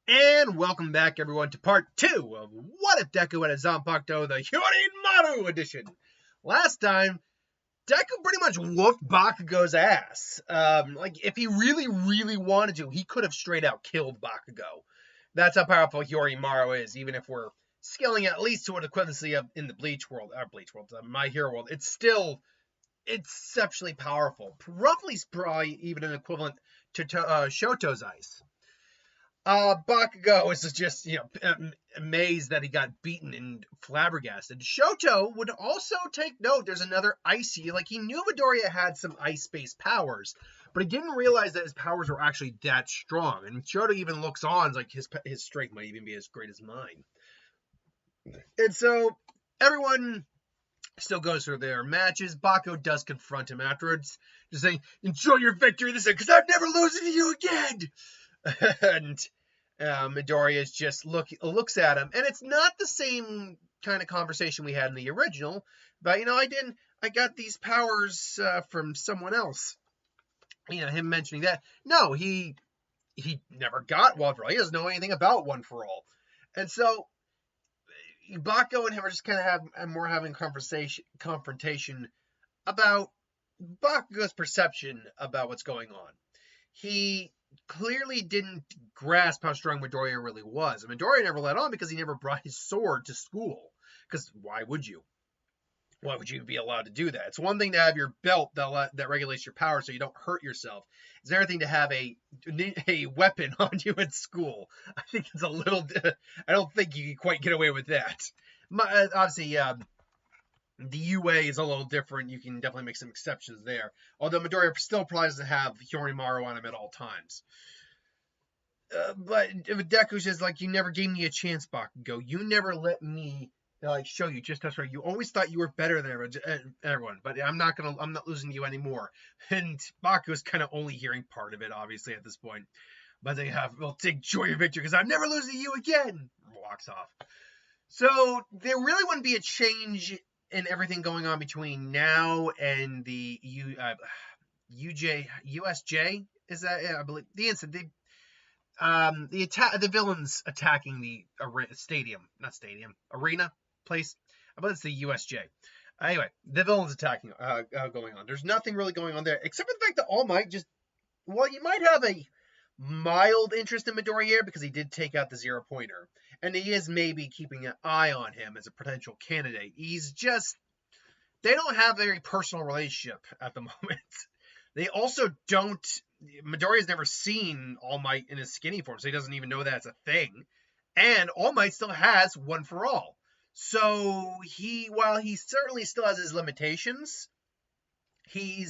And welcome back, everyone, to part 2 of What If Deku had a Zanpakuto, the Hyōrinmaru edition. Last time, Deku pretty much whooped Bakugo's ass. If he really wanted to, he could have straight out killed Bakugo. That's how powerful Hyōrinmaru is, even if we're scaling at least to an equivalency of in the My Hero world. It's still exceptionally powerful. Roughly, probably even an equivalent to Shoto's ice. Bakugo is just, amazed that he got beaten and flabbergasted. Shoto would also take note there's another icy, he knew Midoriya had some ice-based powers, but he didn't realize that his powers were actually that strong. And Shoto even looks on, like his strength might even be as great as mine. And so, everyone still goes through their matches. Bakugo does confront him afterwards, just saying, enjoy your victory this time, because I'm never losing to you again! And Midoriya just looks at him, and it's not the same kind of conversation we had in the original. But I got these powers from someone else. Him mentioning that. No, he never got One for All. He doesn't know anything about One for All, and so Bakugo and him are just kind of having confrontation about Bakugo's perception about what's going on. He clearly didn't grasp how strong Midoriya really was. And Midoriya never let on because he never brought his sword to school. Because why would you? Why would you be allowed to do that? It's one thing to have your belt that regulates your power so you don't hurt yourself. It's another thing to have a weapon on you at school. I think it's a little... I don't think you can quite get away with that. Obviously, the UA is a little different. You can definitely make some exceptions there. Although Midoriya still probably doesn't have Hyōrinmaru on him at all times. But Deku's just like, you never gave me a chance, Bakugo. You never let me show you just how strong. You always thought you were better than everyone. But I'm not losing to you anymore. And Bakugo's kind of only hearing part of it, obviously, at this point. But they enjoy your victory because I'm never losing to you again. Walks off. So there really wouldn't be a change and everything going on between now and the USJ, is that? Yeah, I believe the incident. The villains attacking the arena place. I believe it's the USJ. Anyway, the villains attacking going on. There's nothing really going on there except for the fact that All Might you might have a mild interest in Midoriya here because he did take out the 0-pointer. And he is maybe keeping an eye on him as a potential candidate. They don't have a very personal relationship at the moment. They also don't, Midoriya's never seen All Might in his skinny form, so he doesn't even know that's a thing. And All Might still has One for All. So while he certainly still has his limitations, he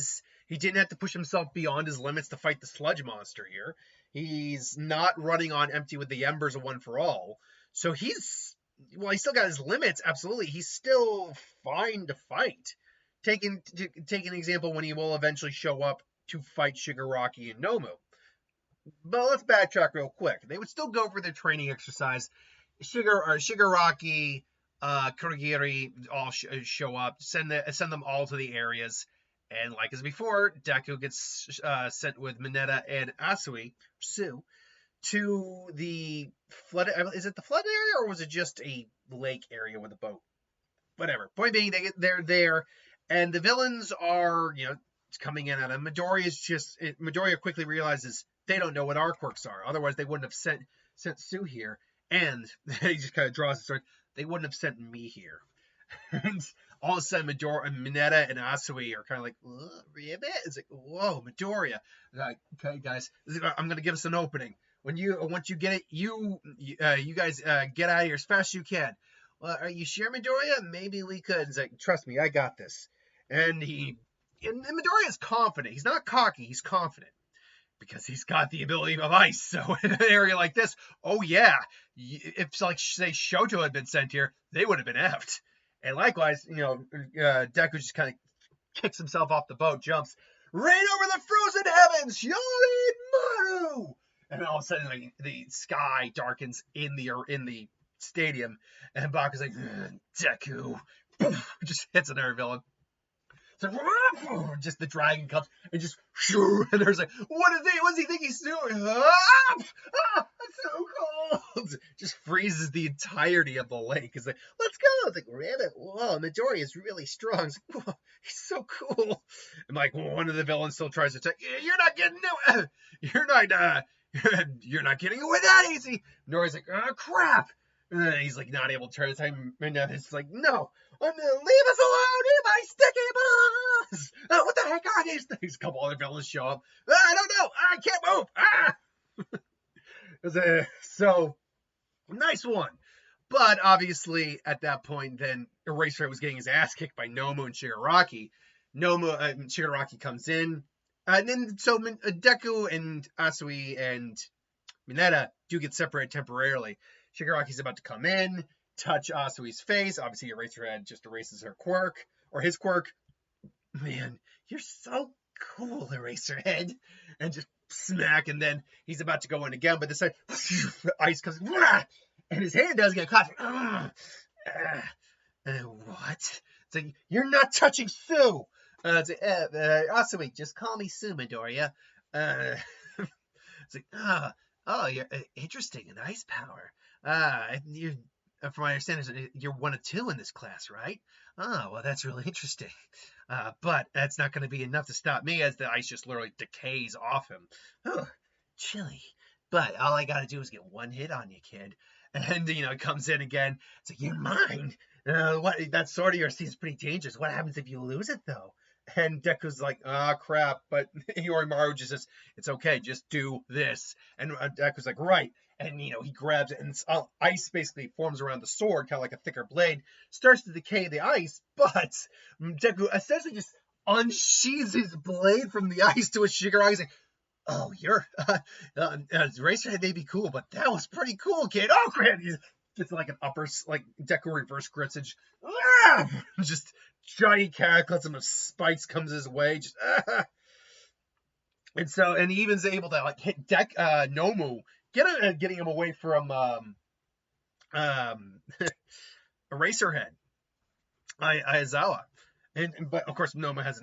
didn't have to push himself beyond his limits to fight the sludge monster here. He's not running on empty with the embers of One for All. So he's still got his limits, absolutely. He's still fine to fight. Take an example when he will eventually show up to fight Shigaraki and Nomu. But let's backtrack real quick. They would still go for their training exercise. Shigaraki, Kurogiri all show up, send them all to the areas. And like as before, Deku gets sent with Mineta and Sue to the flood. Is it the flood area or was it just a lake area with a boat? Whatever. Point being, they're there, and the villains are coming in at him. Midoriya quickly realizes they don't know what our quirks are. Otherwise, they wouldn't have sent Sue here. And he just kind of draws the sword. They wouldn't have sent me here. And all of a sudden, Mineta and Asui are kind of like, really? It's like, whoa, Midoriya. Like, okay, guys, I'm going to give us an opening. Once you get it, you guys get out of here as fast as you can. Well, are you sure, Midoriya? Maybe we could. It's like, trust me, I got this. And Midoriya is confident. He's not cocky. He's confident because he's got the ability of ice. So in an area like this, oh yeah, if say Shoto had been sent here, they would have been effed. And likewise, Deku just kind of kicks himself off the boat, jumps right over the frozen heavens. Hyōrinmaru! And all of a sudden, the sky darkens in the stadium, and Baku's like, Deku, just hits another villain. So just the dragon comes and just and there's like, what does he think he's doing? It's so just freezes the entirety of the lake. It's like, let's go. It's like, Rabbit, whoa, Midoriya is really strong. It's like, whoa, he's so cool. And like one of the villains still tries to attack. You're not getting no, you're not getting away that easy. Midoriya's like, oh crap. And then he's like not able to turn the time. And it's like, no, leave us alone, you my sticky balls. What the heck are these things? A couple other villains show up. I don't know. I can't move. So nice one. But obviously at that point, then Eraserhead was getting his ass kicked by Nomu and Shigaraki. Shigaraki comes in. And then so Deku and Asui and Mineta do get separated temporarily. Shigaraki's about to come in, touch Asui's face. Obviously, Eraserhead just erases her quirk, or his quirk. Man, you're so cool, Eraserhead. And just smack, and then he's about to go in again, but this time, ice comes, and his hand does get caught. What? It's like, you're not touching Sue. Asui, just call me Sue, Midoriya. It's like, oh, you're interesting, an ice power. You, from my understanding, you're 1 of 2 in this class, right? Oh, well, that's really interesting. But that's not going to be enough to stop me as the ice just literally decays off him. Oh, chilly. But all I got to do is get 1 hit on you, kid. And, it comes in again. It's like, you're mine. That sword of yours seems pretty dangerous. What happens if you lose it, though? And Deku's like, crap. But Hyōrinmaru just says, it's okay, just do this. And Deku's like, right. And, he grabs it, and ice basically forms around the sword, kind of like a thicker blade, starts to decay the ice, but Deku essentially just unsheathes his blade from the ice to a Shigaraki. He's like, oh, you're, Eraserhead may be cool, but that was pretty cool, kid. Oh, crap. He gets like an upper, like Deku reverse grits and just giant cataclysm of spikes comes his way. Just, And he even's able to like hit Nomu, getting him away from Eraserhead, Aizawa, but of course Nomu has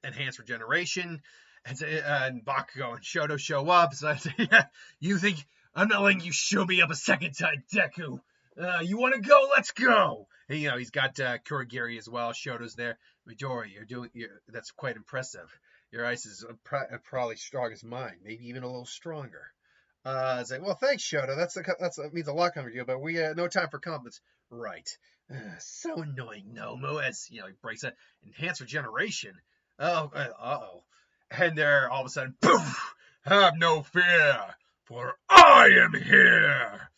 enhanced regeneration, and Bakugo and Shoto show up. So I say, yeah, you think I'm not letting you show me up a second time, Deku? You want to go? Let's go. And, he's got Kurogiri as well. Shoto's there. Midoriya, that's quite impressive. Your ice is probably strong as mine, maybe even a little stronger. It's like, well, thanks, Shoto. That means a lot coming to you, but we have no time for compliments. Right. So annoying, Nomu, as, he breaks it. Enhanced regeneration. Uh-oh. And there, all of a sudden, poof! Have no fear, for I am here!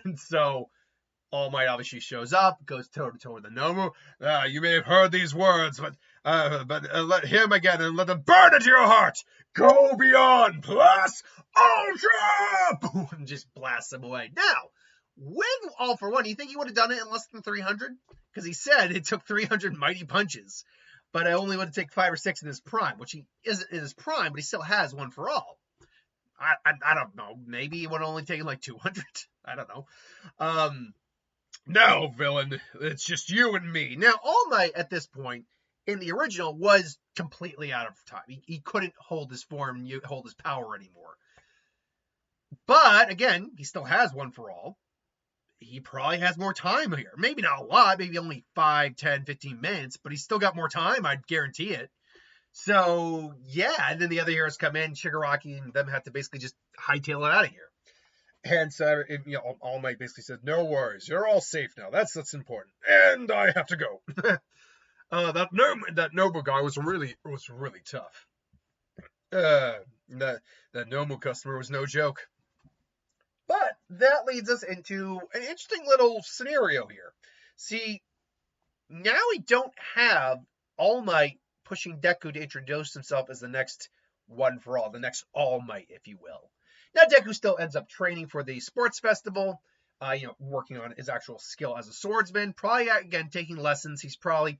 And so, All Might obviously shows up, goes toe-to-toe with the Nomu. You may have heard these words, but let him again and let them burn into your heart. Go beyond, plus Ultra! Boom, and just blasts him away. Now, with All for One, do you think he would have done it in less than 300? Because he said it took 300 mighty punches, but I only would take 5 or 6 in his prime, which he isn't in his prime, but he still has One for All. I don't know. Maybe he would have only taken like 200. I don't know. No, villain, it's just you and me. Now, All Might at this point in the original was completely out of time. He couldn't hold his form, hold his power anymore. But again, he still has One for All. He probably has more time here. Maybe not a lot, maybe only 5, 10, 15 minutes, but he's still got more time, I'd guarantee it. So, yeah, and then the other heroes come in, Shigaraki and them have to basically just hightail it out of here. And so, All Might basically said, no worries, you're all safe now. That's important. And I have to go. That Nomu guy was really tough. That Nomu customer was no joke. But that leads us into an interesting little scenario here. See, now we don't have All Might pushing Deku to introduce himself as the next One for All, the next All Might, if you will. Now, Deku still ends up training for the sports festival, working on his actual skill as a swordsman. Probably, again, taking lessons. He's probably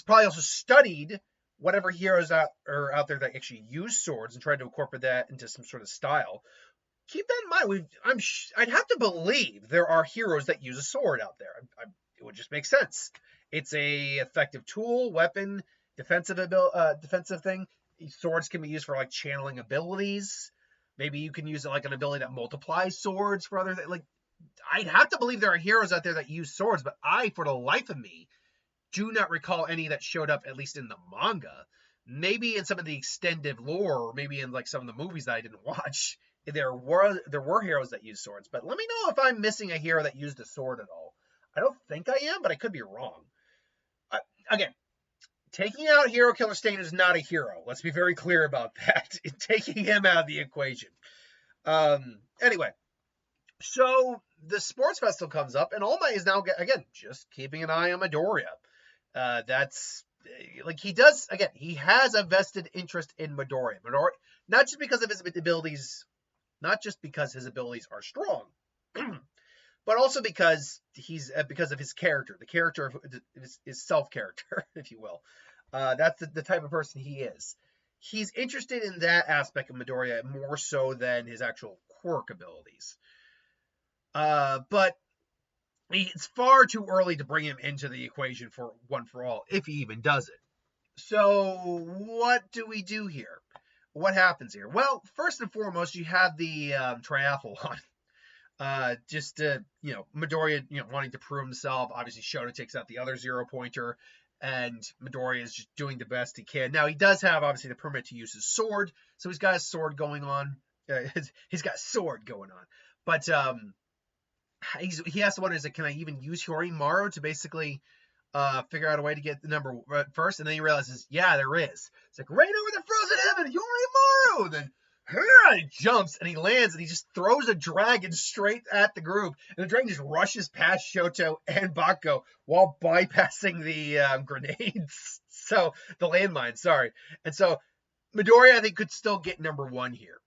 also studied whatever heroes are out there that actually use swords and tried to incorporate that into some sort of style. Keep that in mind. I'd have to believe there are heroes that use a sword out there. It would just make sense. It's a effective tool, weapon, defensive thing. Swords can be used for like channeling abilities. Maybe you can use it like an ability that multiplies swords for other things. Like, I'd have to believe there are heroes out there that use swords, but I, for the life of me, do not recall any that showed up, at least in the manga. Maybe in some of the extended lore, or maybe in like some of the movies that I didn't watch, there were heroes that used swords. But let me know if I'm missing a hero that used a sword at all. I don't think I am, but I could be wrong. Again, taking out Hero Killer Stain is not a hero. Let's be very clear about that. Taking him out of the equation. Anyway, so the sports festival comes up, and All Might is now, again, just keeping an eye on Midoriya. That's like he does, again, he has a vested interest in Midoriya. Not just because of his abilities, not just because his abilities are strong, but also because because of his character, the character of his self-character, if you will. That's the type of person he is. He's interested in that aspect of Midoriya more so than his actual quirk abilities. But it's far too early to bring him into the equation for One for All, if he even does it. So what do we do here? What happens here? Well, first and foremost, you have the triathlon. Midoriya, wanting to prove himself. Obviously, Shoto takes out the other 0-pointer, and Midoriya is just doing the best he can. Now, he does have, obviously, the permit to use his sword, so he's got his sword going on. He's got sword going on. But he has to wonder, can I even use Hyōrinmaru to basically figure out a way to get the number first? And then he realizes, yeah, there is. It's like, right over the frozen heaven, Hyōrinmaru! Then he jumps and he lands and he just throws a dragon straight at the group, and the dragon just rushes past Shoto and Bakugo while bypassing the grenades. So the landmine, sorry. And so Midoriya, I think, could still get number 1 here.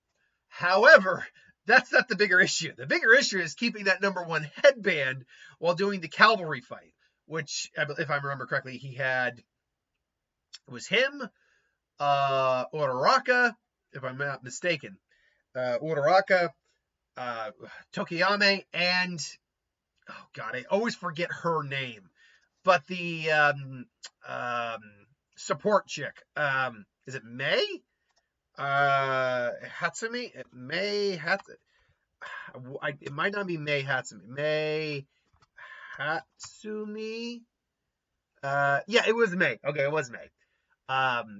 However, that's not the bigger issue. The bigger issue is keeping that number 1 headband while doing the cavalry fight, which, if I remember correctly, it was him, Uraraka, if I'm not mistaken, Uraraka, Tokiyame, and, oh god, I always forget her name, but the support chick, is it Mei? Hatsumi? It might not be Mei Hatsumi. Mei Hatsumi? Yeah, it was Mei. Okay, it was Mei.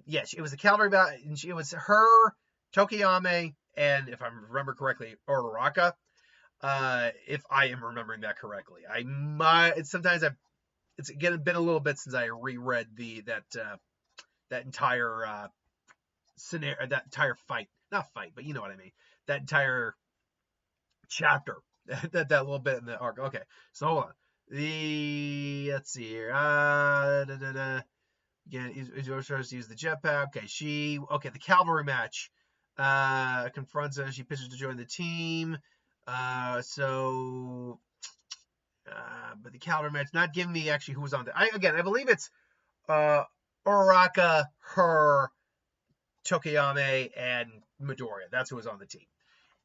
Yes, it was the cavalry battle, and it was her, Tokiyame, and if I remember correctly, Uraraka. If I am remembering that correctly, it's been a little bit since I reread that entire scenario, that entire not fight, but you know what I mean, that entire chapter, that little bit in the arc. Okay, so hold on. Let's see here. Again, is tries to use the jetpack. Okay, the cavalry match. Confronts her. She pitches to join the team. But the cavalry match not giving me actually who was on there. I believe it's Uraraka, her, Tokiyame, and Midoriya. That's who was on the team.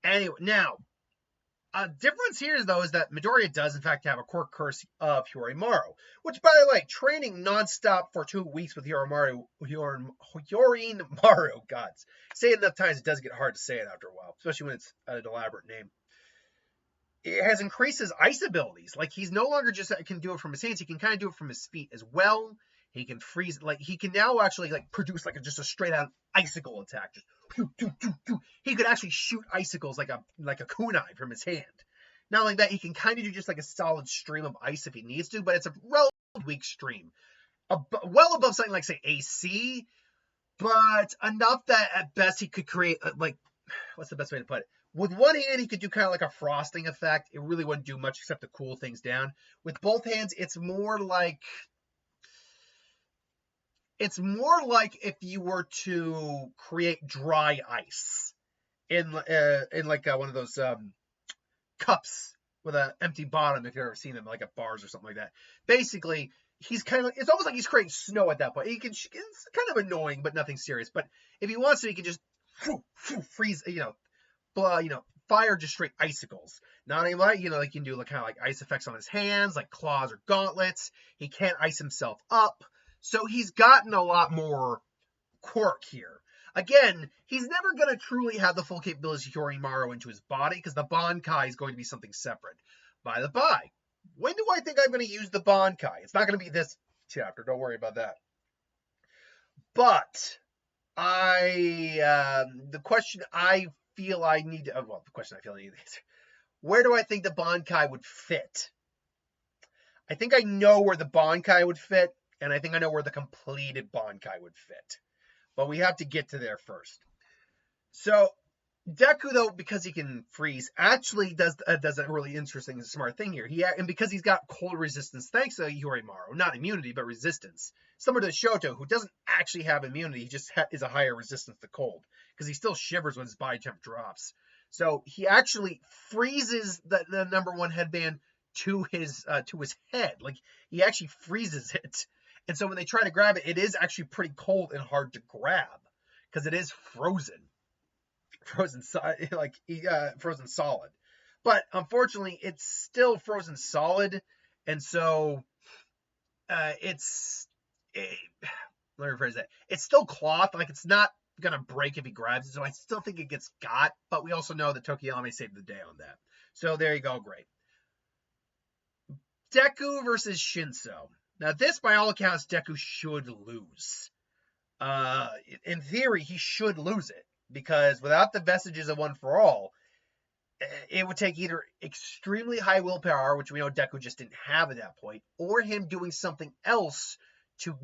Anyway, now, a difference here, though, is that Midoriya does, in fact, have a quirk curse of Hyōrinmaru, which, by the way, training nonstop for 2 weeks with Hyōrinmaru, God, say it enough times, it does get hard to say it after a while, especially when it's an elaborate name. It has increased his ice abilities. Like, he's no longer just can do it from his hands, he can kind of do it from his feet as well. He can freeze, like, he can now actually, like, produce, like, just a straight-out icicle attack. Just, he could actually shoot icicles like a kunai from his hand. Not like that, he can kind of do just, like, a solid stream of ice if he needs to, but it's a relatively weak stream. Well above something like, say, AC, but enough that, at best, he could create, like, what's the best way to put it? With one hand, he could do kind of like a frosting effect. It really wouldn't do much except to cool things down. With both hands, it's more like if you were to create dry ice in like one of those cups with an empty bottom, if you've ever seen them like at bars or something like that. Basically, it's almost like he's creating snow at that point. It's kind of annoying, but nothing serious. But if he wants to, he can just freeze, fire just straight icicles. Not only like, he can do kind of like ice effects on his hands, like claws or gauntlets. He can't ice himself up. So he's gotten a lot more quirk here. Again, he's never going to truly have the full capabilities of Hyōrinmaru into his body because the Bankai is going to be something separate. By the by, when do I think I'm going to use the Bankai? It's not going to be this chapter. Don't worry about that. But the question I feel I need to, well, the question I feel I need to answer, where do I think the Bankai would fit? I think I know where the Bankai would fit, and I think I know where the completed Bankai would fit. But we have to get to there first. So Deku, though, because he can freeze, actually does a really interesting and smart thing here. And because he's got cold resistance, thanks to Hyōrinmaru, not immunity, but resistance. Similar to Shoto, who doesn't actually have immunity, he just is a higher resistance to cold, because he still shivers when his body temp drops. So he actually freezes the number one headband to his head. Like, he actually freezes it. And so when they try to grab it, it is actually pretty cold and hard to grab, because it is frozen. Frozen solid. But unfortunately, it's still frozen solid, and so let me rephrase that. It's still cloth, like it's not gonna break if he grabs it, so I still think it gets got, but we also know that Tokiyama saved the day on that. So there you go, great. Deku versus Shinso. Now this, by all accounts, Deku should lose. In theory, he should lose it, because without the vestiges of One for All, it would take either extremely high willpower, which we know Deku just didn't have at that point, or him doing something else to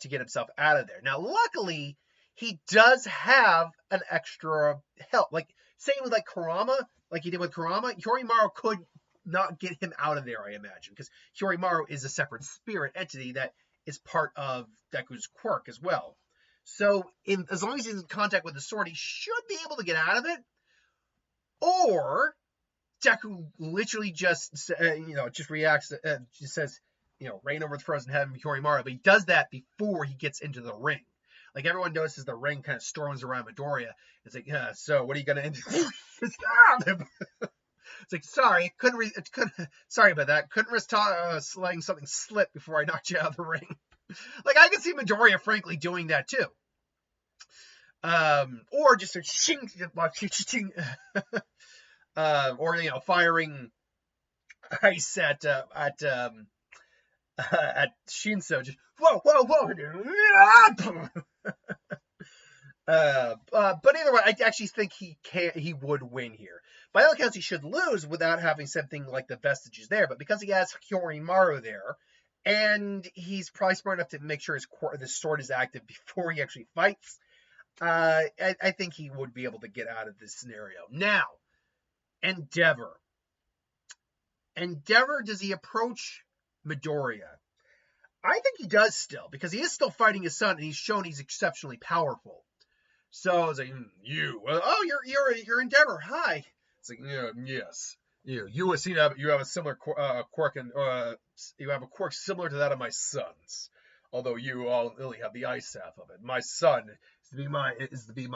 get himself out of there. Now, luckily, he does have an extra help. Like, same with like Kurama, like he did with Kurama, Hyōrinmaru could not get him out of there, I imagine, because Hyōrinmaru is a separate spirit entity that is part of Deku's quirk as well. So, as long as he's in contact with the sword, he should be able to get out of it. Or Deku literally just reacts, just says, reign over the frozen heaven, Hyōrinmaru. But he does that before he gets into the ring. Like, everyone notices the ring kind of storms around Midoriya. It's like, so what are you gonna do? It's like, sorry, sorry about that. Couldn't risk letting something slip before I knocked you out of the ring. Like, I can see Midoriya, frankly, doing that too. Or just a shing, or firing ice at Shinso. Just whoa. But either way, I actually think he would win here. By all accounts, he should lose without having something like the vestiges there. But because he has Hyōrinmaru there, and he's probably smart enough to make sure the sword is active before he actually fights, I think he would be able to get out of this scenario. Now, Endeavor. Does he approach Midoriya? I think he does still, because he is still fighting his son, and he's shown he's exceptionally powerful. So it's like, you're Endeavor. Hi. It's like, yes. You seem to have a similar quirk, and you have a quirk similar to that of my son's. Although you only have the ice half of it. My son is to be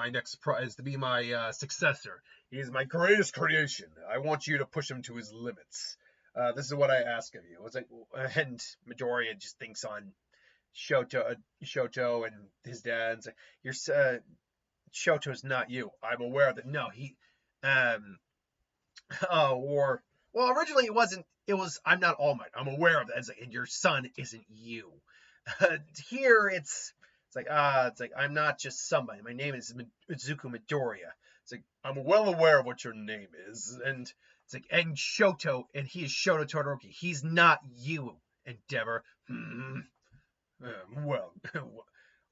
my successor. He is my greatest creation. I want you to push him to his limits. This is what I ask of you. It's like, and Midoriya just thinks on Shoto and his dad. It's like, Shoto's not you. I'm aware of it. No, originally it wasn't. It was, I'm not All Might. I'm aware of that. It's like, and your son isn't you. Here it's like I'm not just somebody. My name is Izuku Midoriya. It's like, I'm well aware of what your name is, and it's like, and Shoto, and he is Shoto Todoroki. He's not you, Endeavor. Well,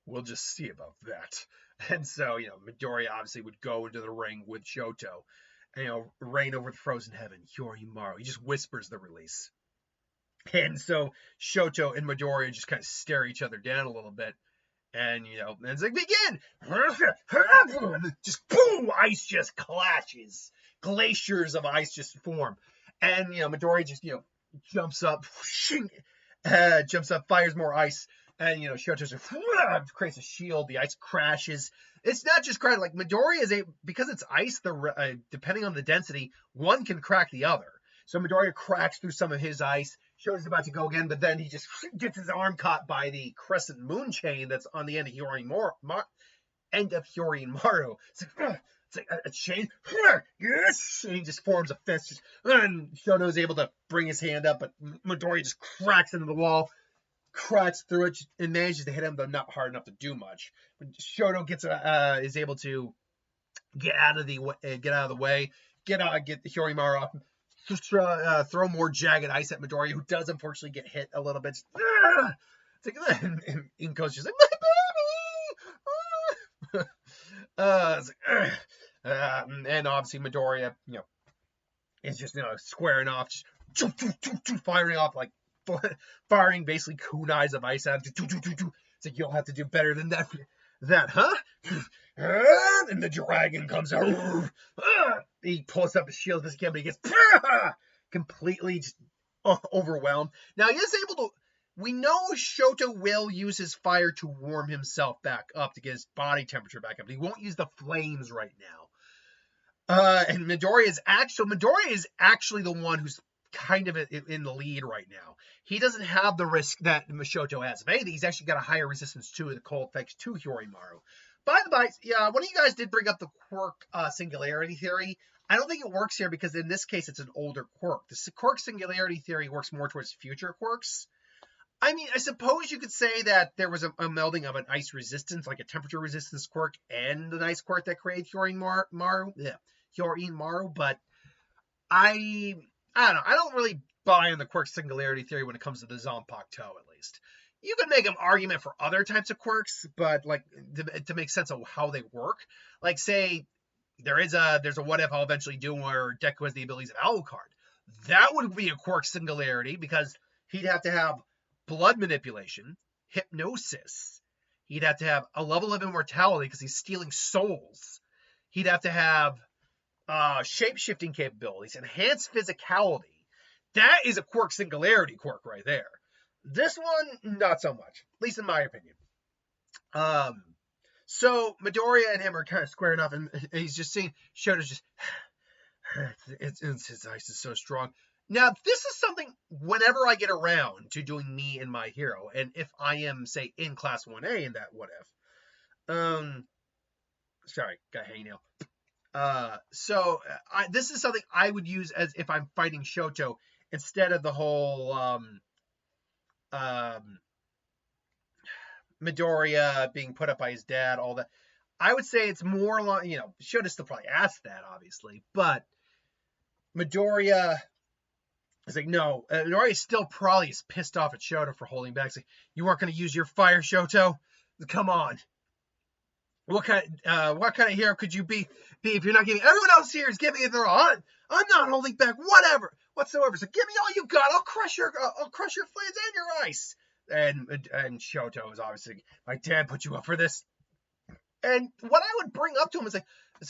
we'll just see about that. And so, Midoriya obviously would go into the ring with Shoto, and reign over the frozen heaven, Hyōrinmaru. He just whispers the release. And so Shoto and Midoriya just kind of stare each other down a little bit. And, and it's like, begin! Just boom! Ice just clashes. Glaciers of ice just form. And, Midoriya just, jumps up, fires more ice. And, Shoto just creates a shield. The ice crashes. It's not just crashing. Like, Midoriya because it's ice, depending on the density, one can crack the other. So Midoriya cracks through some of his ice. Shoto's about to go again, but then he just gets his arm caught by the crescent moon chain that's on the end of Hyōrinmaru. end of Hyōrinmaru. It's like a chain. Yes! And he just forms a fist. And Shoto's able to bring his hand up, but Midoriya just cracks into the wall, cracks through it, and manages to hit him, though not hard enough to do much. But Shoto is able to get out of the way, get Hyōrinmaru off, throw more jagged ice at Midoriya, who does unfortunately get hit a little bit. It's like, and Inko's just like, my baby! And obviously Midoriya, is just, squaring off, just firing off, like, firing basically kunais of ice at him. It's like, you'll have to do better than that, huh? And the dragon comes out. He pulls up his shield as best he can, but he gets completely just overwhelmed. Now, he is able to... We know Shoto will use his fire to warm himself back up, to get his body temperature back up. He won't use the flames right now. And Midoriya is actually the one who's kind of in the lead right now. He doesn't have the risk that Shoto has. If anything, he's actually got a higher resistance to the cold thanks to Hyōrinmaru. By the by, one of you guys did bring up the quirk singularity theory. I don't think it works here because in this case, it's an older quirk. The quirk singularity theory works more towards future quirks. I mean, I suppose you could say that there was a melding of an ice resistance, like a temperature resistance quirk, and an ice quirk that created Hyōrinmaru. Yeah, Hyōrinmaru, but I don't know. I don't really buy in the quirk singularity theory when it comes to the Zanpakuto, at least. You could make an argument for other types of quirks, but like to make sense of how they work. Like, say there's a what if I'll eventually do where Deku has the abilities of Alucard. That would be a quirk singularity because he'd have to have blood manipulation, hypnosis. He'd have to have a level of immortality because he's stealing souls. He'd have to have shape-shifting capabilities, enhanced physicality. That is a quirk singularity quirk right there. This one, not so much, at least in my opinion. So Midoriya and him are kind of squaring off, and he's just seeing Shoto's just, his ice is so strong. Now, this is something, whenever I get around to doing me and my hero, and if I am, say, in Class 1A in that what if, sorry, got a hangnail. This is something I would use as if I'm fighting Shoto, instead of the whole, Midoriya being put up by his dad, all that. I would say it's more like, Shoto still probably asked that, obviously, but Midoriya is like, no. Midoriya still probably is pissed off at Shoto for holding back. It's like, you weren't going to use your fire, Shoto? Come on. What kind of hero could you be if you're not giving? Everyone else here is giving it their all. I'm not holding back whatsoever. So give me all you got. I'll crush your flames and your ice. And Shoto is obviously, my dad put you up for this. And what I would bring up to him is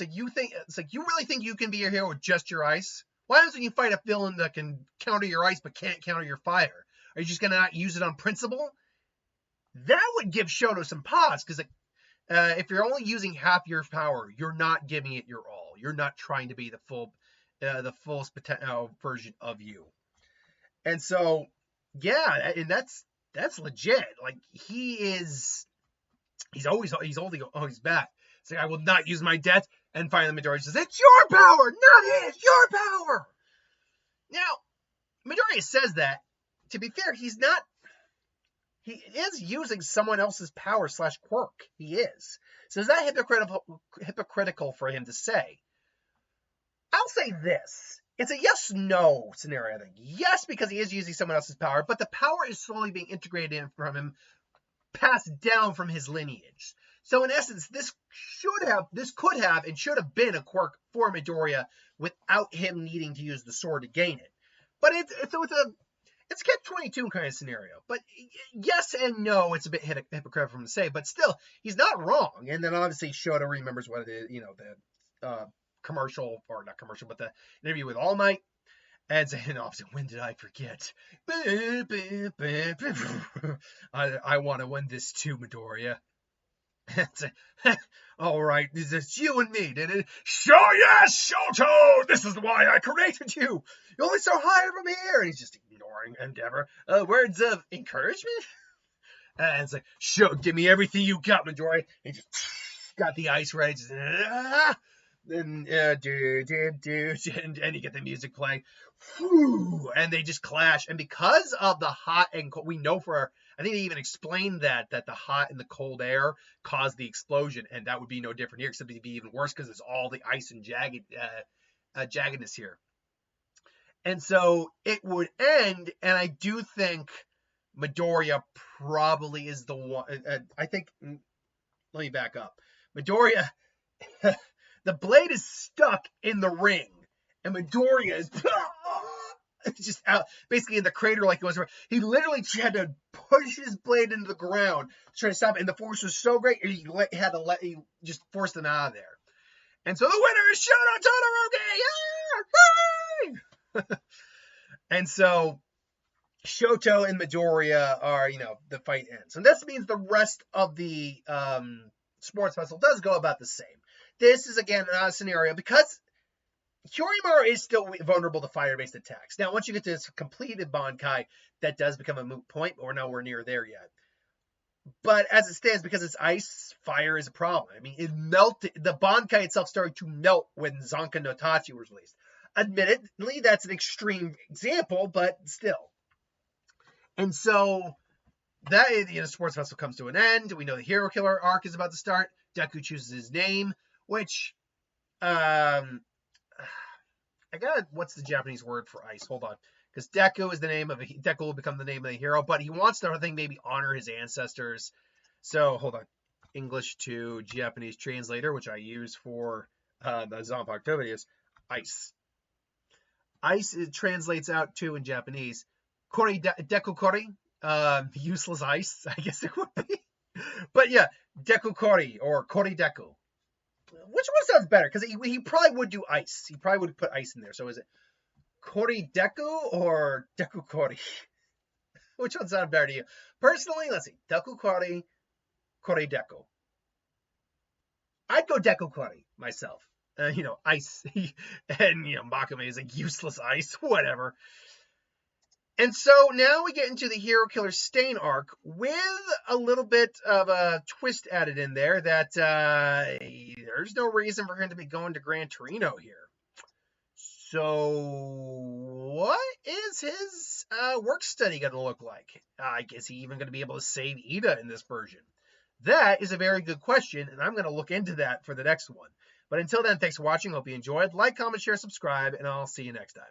you really think you can be a hero with just your ice? Why doesn't you fight a villain that can counter your ice but can't counter your fire? Are you just gonna not use it on principle? That would give Shoto some pause, because if you're only using half your power, you're not giving it your all. You're not trying to be the fullest version of you. And so, yeah, and that's legit. Like, he's always back. It's like, I will not use my death. And finally Midoriya says, it's your power, not his, your power. Now, Midoriya says that. To be fair, he is using someone else's power / quirk. He is. So is that hypocritical for him to say? I'll say this. It's a yes-no scenario, I think. Yes, because he is using someone else's power, but the power is slowly being integrated in from him, passed down from his lineage. So in essence, this could have and should have been a quirk for Midoriya without him needing to use the sword to gain it. But it's a catch-22 kind of scenario. But yes and no, it's a bit hypocritical for him to say, but still, he's not wrong. And then obviously Shoto remembers what it is, the commercial, or not commercial, but the interview with All Might. And obviously, when did I forget? I want to win this too, Midoriya. All right, this is you and me, did it? Sure, yes, Shoto! This is why I created you! You're only so high from here! And he's just ignoring Endeavor. Words of encouragement? And it's like, sure, give me everything you got, Midoriya. And just got the ice ready. And and you get the music playing, and they just clash. And because of the hot and cold, we know I think they even explained that the hot and the cold air caused the explosion, and that would be no different here, except it'd be even worse because it's all the ice and jaggedness here. And so it would end, and I do think Midoriya probably is the one. I think. Let me back up. Midoriya. The blade is stuck in the ring, and Midoriya is just out, basically in the crater like it was. He literally had to push his blade into the ground to try to stop it, and the force was so great, he just forced them out of there. And so the winner is Shoto Todoroki! And so Shoto and Midoriya are, the fight ends. And this means the rest of the sports festival does go about the same. This is, again, not a scenario because Hyōrinmaru is still vulnerable to fire-based attacks. Now, once you get to this completed Bankai, that does become a moot point, but we're nowhere near there yet. But as it stands, because it's ice, fire is a problem. I mean, it melted. The Bankai itself started to melt when Zanka no Tachi was released. Admittedly, that's an extreme example, but still. And so that sports festival comes to an end. We know the Hero Killer arc is about to start. Deku chooses his name, which what's the Japanese word for ice? Hold on. Because Deku will become the name of the hero, but he wants to, I think, maybe honor his ancestors. So, hold on. English to Japanese translator, which I use for the Zanpakuto videos. Ice. Ice, it translates out to, in Japanese, Kori Deku Kori. Useless ice, I guess it would be. But yeah, Deku Kori or Kori Deku. Which one sounds better? Because he probably would do ice. He probably would put ice in there. So is it Kori Deku or Deku Kori? Which one sounds better to you? Personally, let's see. Deku Kori, Kori Deku. I'd go Deku Kori myself. Ice. And, Makame is like useless ice. Whatever. And so now we get into the Hero Killer Stain arc with a little bit of a twist added in there that there's no reason for him to be going to Gran Torino here. So what is his work study going to look like? Is he even going to be able to save Ida in this version? That is a very good question, and I'm going to look into that for the next one. But until then, thanks for watching. Hope you enjoyed. Like, comment, share, subscribe, and I'll see you next time.